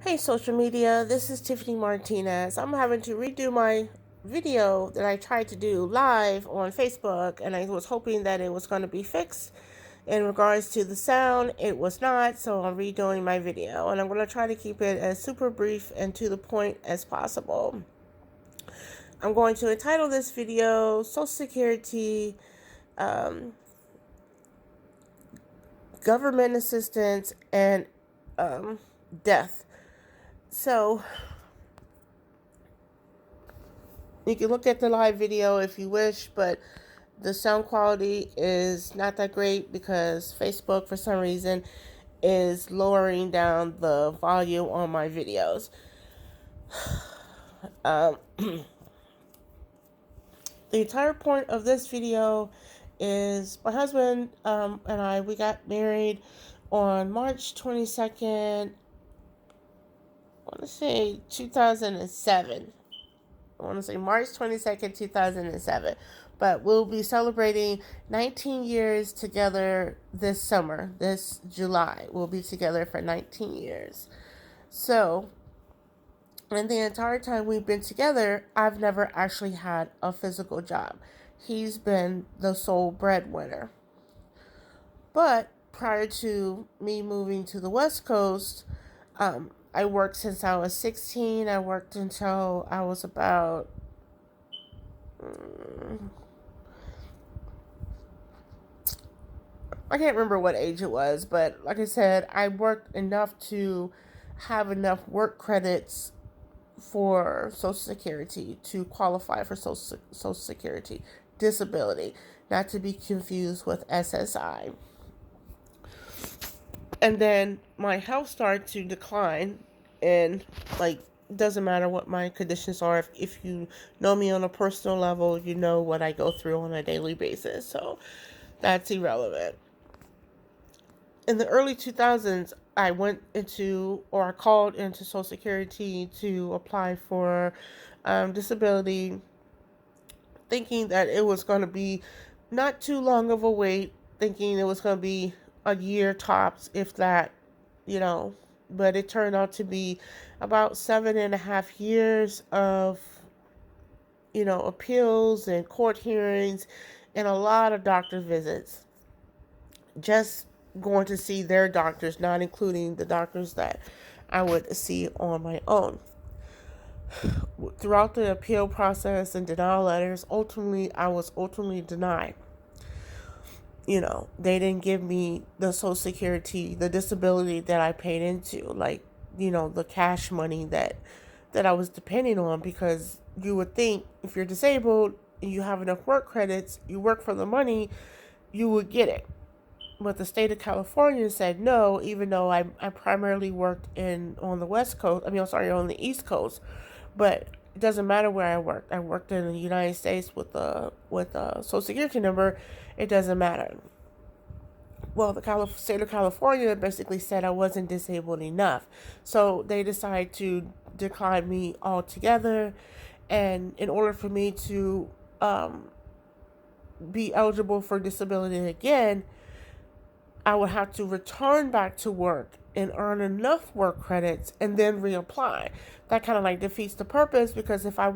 Hey social media, this is Tiffany Martinez. I'm having to redo my video that I tried to do live on Facebook, and I was hoping that it was going to be fixed. In regards to the sound, it was not, so I'm redoing my video, and I'm going to try to keep it as super brief and to the point as possible. I'm going to entitle this video Social Security, Government Assistance, and Death. So, you can look at the live video if you wish, but the sound quality is not that great because Facebook, for some reason, is lowering down the volume on my videos. The entire point of this video is my husband and we got married on March 22nd, I want to say 2007. I want to say March 22nd, 2007. But we'll be celebrating 19 years together this summer, this July. We'll be together for 19 years. So, and the entire time we've been together, I've never actually had a physical job. He's been the sole breadwinner. But prior to me moving to the West Coast, I worked since I was 16. I worked until I was about I can't remember what age it was, but like I said, I worked enough to have enough work credits for Social Security to qualify for Social Security disability, not to be confused with SSI. And then my health started to decline, and like, doesn't matter what my conditions are. If you know me on a personal level, you know what I go through on a daily basis, so that's irrelevant. In the early 2000s, I called into Social Security to apply for disability, thinking that it was going to be not too long of a wait, thinking it was going to be a year tops, if that, you know. But it turned out to be about 7.5 years of, appeals and court hearings and a lot of doctor visits. Just going to see their doctors, not including the doctors that I would see on my own. Throughout the appeal process and denial letters, I was ultimately denied. They didn't give me the Social Security, the disability that I paid into, like, the cash money that I was depending on, because you would think if you're disabled and you have enough work credits, you work for the money, you would get it. But the state of California said no, even though I primarily worked on the West Coast. On the East Coast. But it doesn't matter where I worked. I worked in the United States with a Social Security number. It doesn't matter. Well, the state of California basically said I wasn't disabled enough. So they decided to decline me altogether. And in order for me to be eligible for disability again, I would have to return back to work and earn enough work credits and then reapply. That kind of like defeats the purpose, because if I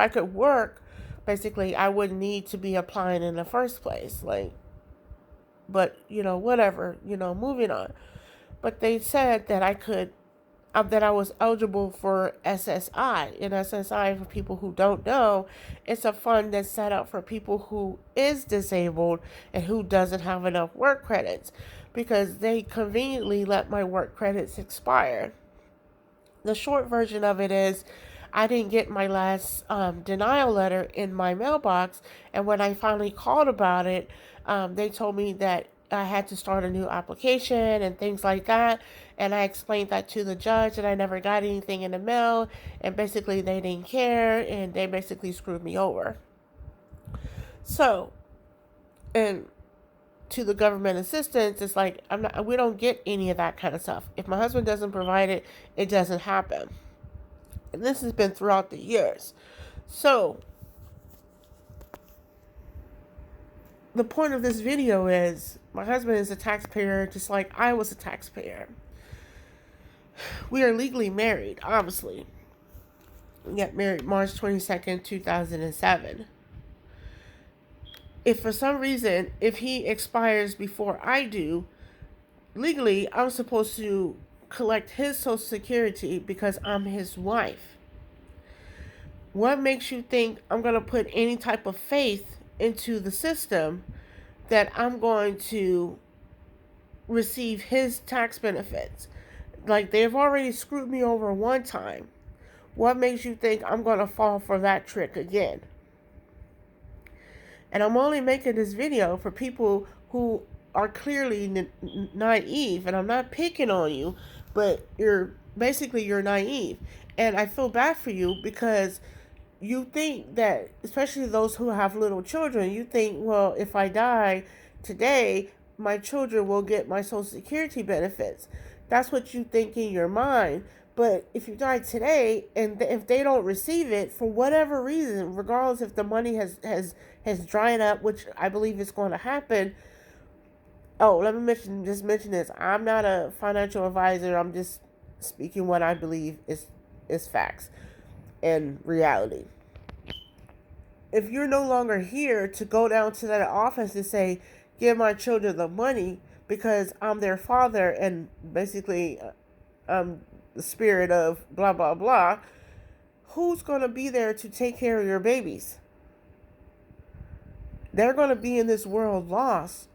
could work, basically I wouldn't need to be applying in the first place. But whatever, moving on. But they said that that I was eligible for SSI. And SSI, for people who don't know, it's a fund that's set up for people who is disabled and who doesn't have enough work credits, because they conveniently let my work credits expire. The short version of it is, I didn't get my last denial letter in my mailbox, and when I finally called about it, they told me that I had to start a new application and things like that. And I explained that to the judge, and I never got anything in the mail. And basically, they didn't care, and they basically screwed me over. So, and to the government assistance, it's like we don't get any of that kind of stuff. If my husband doesn't provide it, it doesn't happen. And this has been throughout the years. So, the point of this video is, my husband is a taxpayer just like I was a taxpayer. We are legally married, obviously. We got married March 22nd, 2007. If for some reason, if he expires before I do, legally, I'm supposed to collect his Social Security because I'm his wife. What makes you think I'm going to put any type of faith into the system that I'm going to receive his tax benefits? Like, they've already screwed me over one time. What makes you think I'm going to fall for that trick again? And I'm only making this video for people who are clearly naive. And I'm not picking on you, but you're naive. And I feel bad for you because you think that, especially those who have little children, you think, well, if I die today, my children will get my Social Security benefits. That's what you think in your mind. But if you die today and if they don't receive it for whatever reason, regardless if the money has dried up, which I believe is going to happen. Oh, let me mention this. I'm not a financial advisor. I'm just speaking what I believe is facts and reality. If you're no longer here to go down to that office and say, give my children the money because I'm their father and basically the spirit of blah, blah, blah, who's going to be there to take care of your babies? They're going to be in this world lost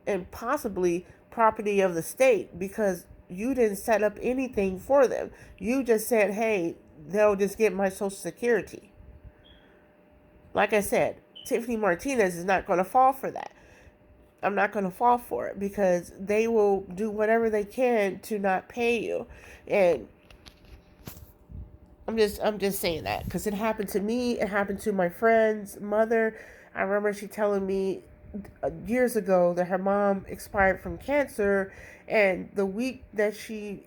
and possibly property of the state because you didn't set up anything for them. You just said, hey, they'll just get my Social Security. Like I said, Tiffany Martinez is not going to fall for that. I'm not going to fall for it because they will do whatever they can to not pay you. And I'm just saying that because it happened to me. It happened to my friend's mother. I remember she telling me years ago that her mom expired from cancer, and the week that she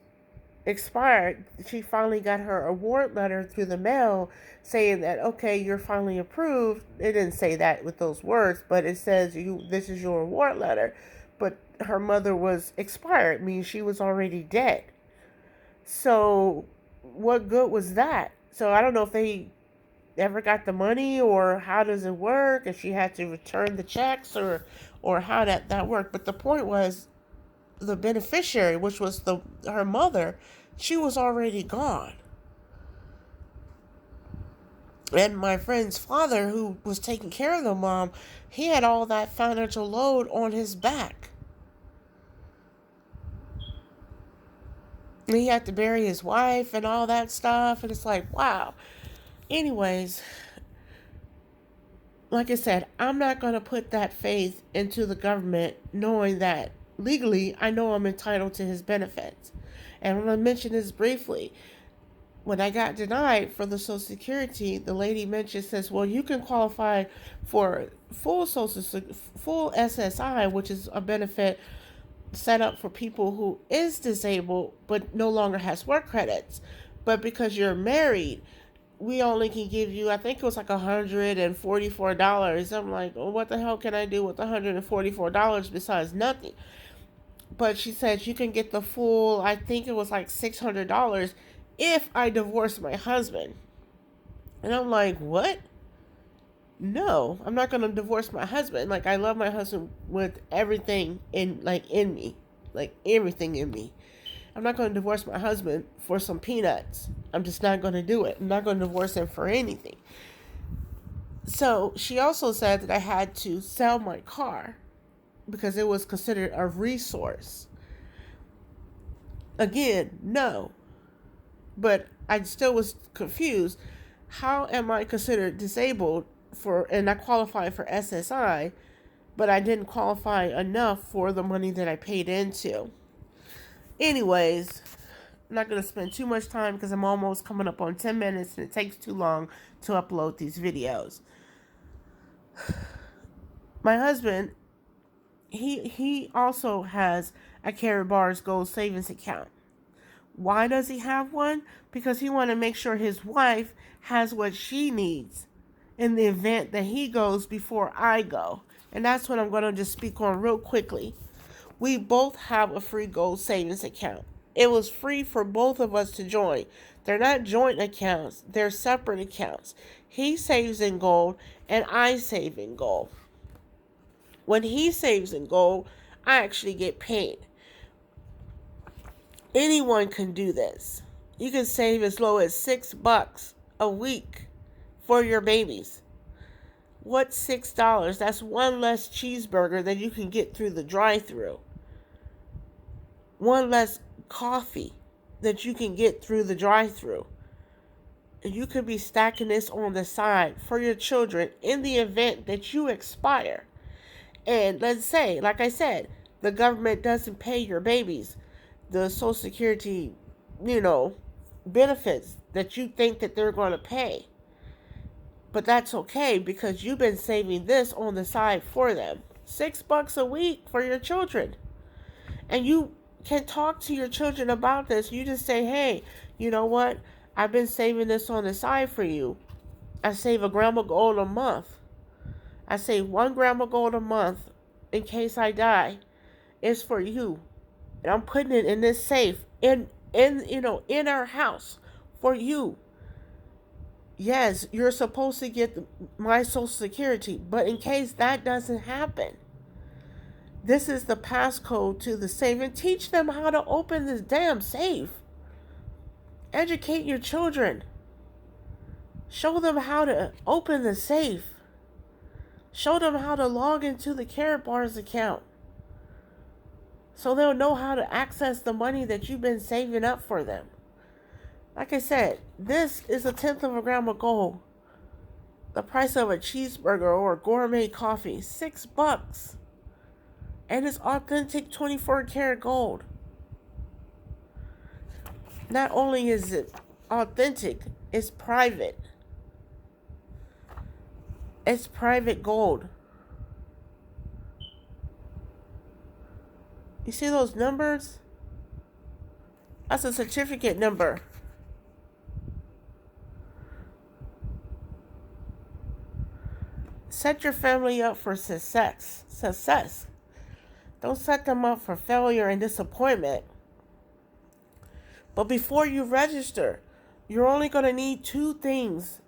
expired, she finally got her award letter through the mail saying that, okay, you're finally approved. It didn't say that with those words, but it says this is your award letter. But her mother was expired, meaning she was already dead. So what good was that? So I don't know if they ever got the money or how does it work, if she had to return the checks or how that worked. But the point was the beneficiary, which was her mother, she was already gone. And my friend's father, who was taking care of the mom, he had all that financial load on his back. And he had to bury his wife and all that stuff. And it's like, wow. Anyways, like I said, I'm not going to put that faith into the government knowing that legally I know I'm entitled to his benefits. And I'm going to mention this briefly. When I got denied for the Social Security, the lady says, well, you can qualify for full SSI, which is a benefit set up for people who is disabled but no longer has work credits. But because you're married, we only can give you, I think it was like $144. I'm like, well, what the hell can I do with $144 besides nothing? But she said you can get the full, I think it was like $600 if I divorce my husband. And I'm like, what? No, I'm not going to divorce my husband. Like, I love my husband with everything in me, like everything in me. I'm not going to divorce my husband for some peanuts. I'm just not going to do it. I'm not going to divorce him for anything. So she also said that I had to sell my car because it was considered a resource. Again, no. But I still was confused. How am I considered disabled and I qualified for SSI, but I didn't qualify enough for the money that I paid into? Anyways, I'm not going to spend too much time because I'm almost coming up on 10 minutes and it takes too long to upload these videos. My husband, he also has a Carry Bars Gold Savings account. Why does he have one? Because he wants to make sure his wife has what she needs in the event that he goes before I go. And that's what I'm going to just speak on real quickly. We both have a free gold savings account. It was free for both of us to join. They're not joint accounts, they're separate accounts. He saves in gold and I save in gold. When he saves in gold, I actually get paid. Anyone can do this. You can save as low as $6 a week for your babies. What's $6? That's one less cheeseburger that you can get through the drive-thru. One less coffee that you can get through the drive-thru. You could be stacking this on the side for your children in the event that you expire. And let's say, like I said, the government doesn't pay your babies the Social Security, benefits that you think that they're going to pay. But that's okay because you've been saving this on the side for them. $6 a week for your children. And you can talk to your children about this. You just say, hey, you know what? I've been saving this on the side for you. I save a gram of gold a month. I save 1 gram of gold a month in case I die. It's for you. And I'm putting it in this safe in our house for you. Yes, you're supposed to get my Social Security, but in case that doesn't happen, this is the passcode to the safe. And teach them how to open this damn safe. Educate your children. Show them how to open the safe. Show them how to log into the Karatbars account. So they'll know how to access the money that you've been saving up for them. Like I said, this is 1/10 of a gram of gold. The price of a cheeseburger or a gourmet coffee, $6. And it's authentic 24 karat gold. Not only is it authentic, it's private. It's private gold. You see those numbers? That's a certificate number. Set your family up for success. Don't set them up for failure and disappointment. But before you register, you're only going to need 2 things.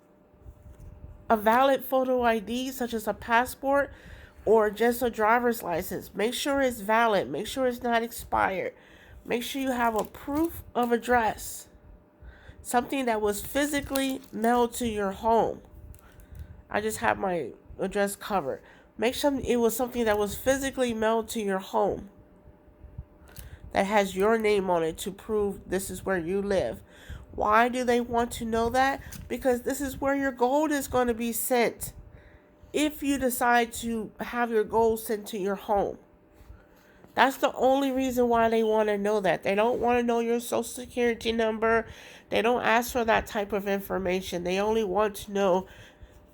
A valid photo ID, such as a passport or just a driver's license. Make sure it's valid. Make sure it's not expired. Make sure you have a proof of address. Something that was physically mailed to your home. I just have my address covered. Make sure it was something that was physically mailed to your home. That has your name on it to prove this is where you live. Why do they want to know that? Because this is where your gold is going to be sent. If you decide to have your gold sent to your home. That's the only reason why they want to know that. They don't want to know your Social Security number. They don't ask for that type of information. They only want to know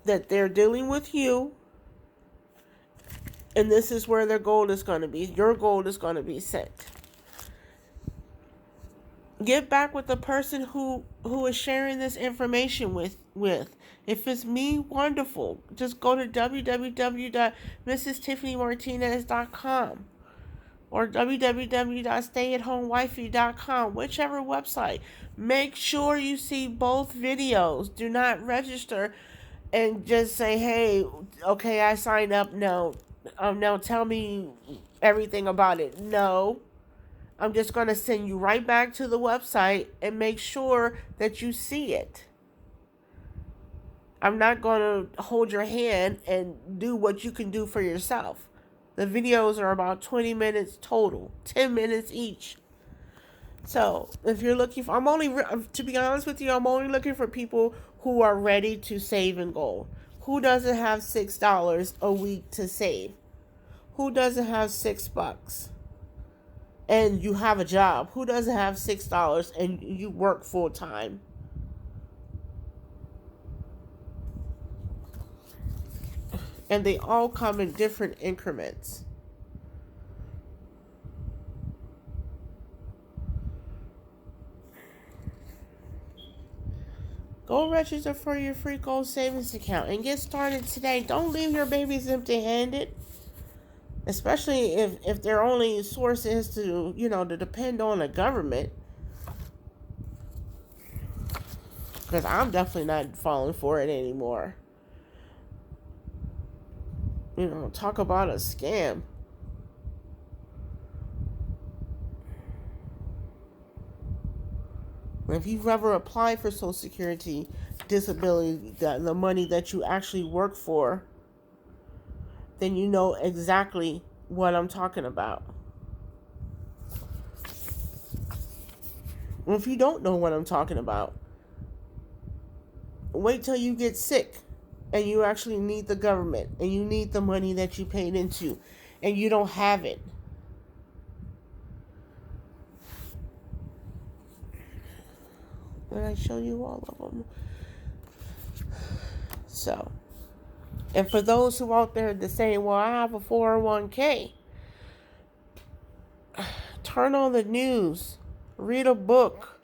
that they're dealing with you. And this is where their gold is going to be. Your gold is going to be sent. Get back with the person who is sharing this information with. If it's me, wonderful. Just go to www.mrstiffanymartinez.com or www.stayatHomeWifey.com, whichever website. Make sure you see both videos. Do not register and just say, hey, okay, I signed up. No. Now tell me everything about it. No. I'm just going to send you right back to the website and make sure that you see it. I'm not going to hold your hand and do what you can do for yourself. The videos are about 20 minutes total, 10 minutes each. So if you're looking for, to be honest with you, I'm only looking for people who are ready to save in gold. Who doesn't have $6 a week to save? Who doesn't have $6? And you have a job. Who doesn't have $6 and you work full time? And they all come in different increments. Go register for your free gold savings account and get started today. Don't leave your babies empty-handed. Especially if their only source is to depend on the government. because I'm definitely not falling for it anymore. Talk about a scam. If you've ever applied for Social Security, disability, the money that you actually work for, then you know exactly what I'm talking about. If you don't know what I'm talking about, wait till you get sick and you actually need the government and you need the money that you paid into and you don't have it. Did I show you all of them? So, and for those who out there that say, well, I have a 401k, turn on the news, read a book,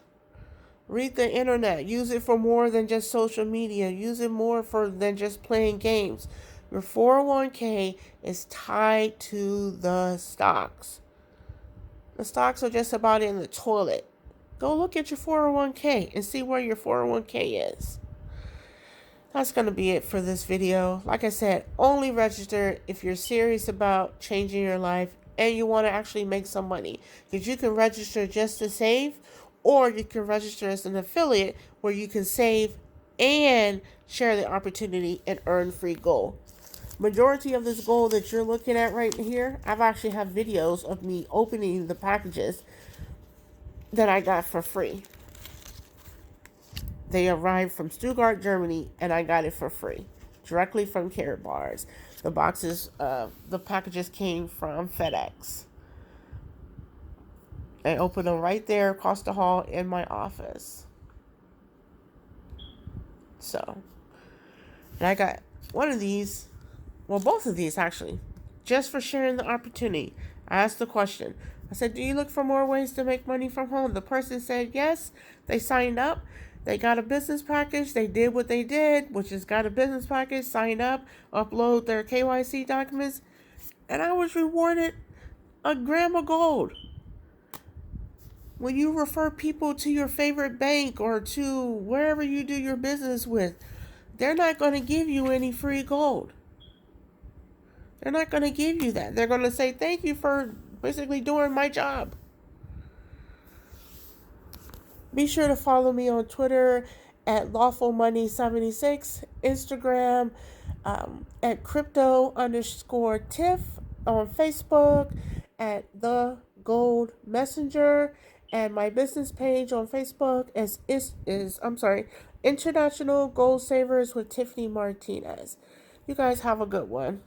read the internet, use it for more than just social media, use it more for than just playing games. Your 401k is tied to the stocks. The stocks are just about in the toilet. Go look at your 401k and see where your 401k is. That's going to be it for this video. Like I said, only register if you're serious about changing your life and you want to actually make some money. Because you can register just to save, or you can register as an affiliate where you can save and share the opportunity and earn free gold. Majority of this gold that you're looking at right here, I've actually have videos of me opening the packages that I got for free. They arrived from Stuttgart, Germany, and I got it for free, directly from Carrot Bars. The packages came from FedEx. I opened them right there across the hall in my office. So, and I got one of these, well, both of these actually, just for sharing the opportunity. I asked the question. I said, do you look for more ways to make money from home? The person said yes. They signed up. They got a business package. They did what they did, which is got a business package, sign up, upload their KYC documents, and I was rewarded a gram of gold. When you refer people to your favorite bank or to wherever you do your business with, they're not going to give you any free gold. They're not going to give you that. They're going to say, thank you for basically doing my job. Be sure to follow me on Twitter at lawfulmoney76, Instagram at crypto_tiff, on Facebook at the Gold Messenger, and my business page on Facebook is International Gold Savers with Tiffany Martinez. You guys have a good one.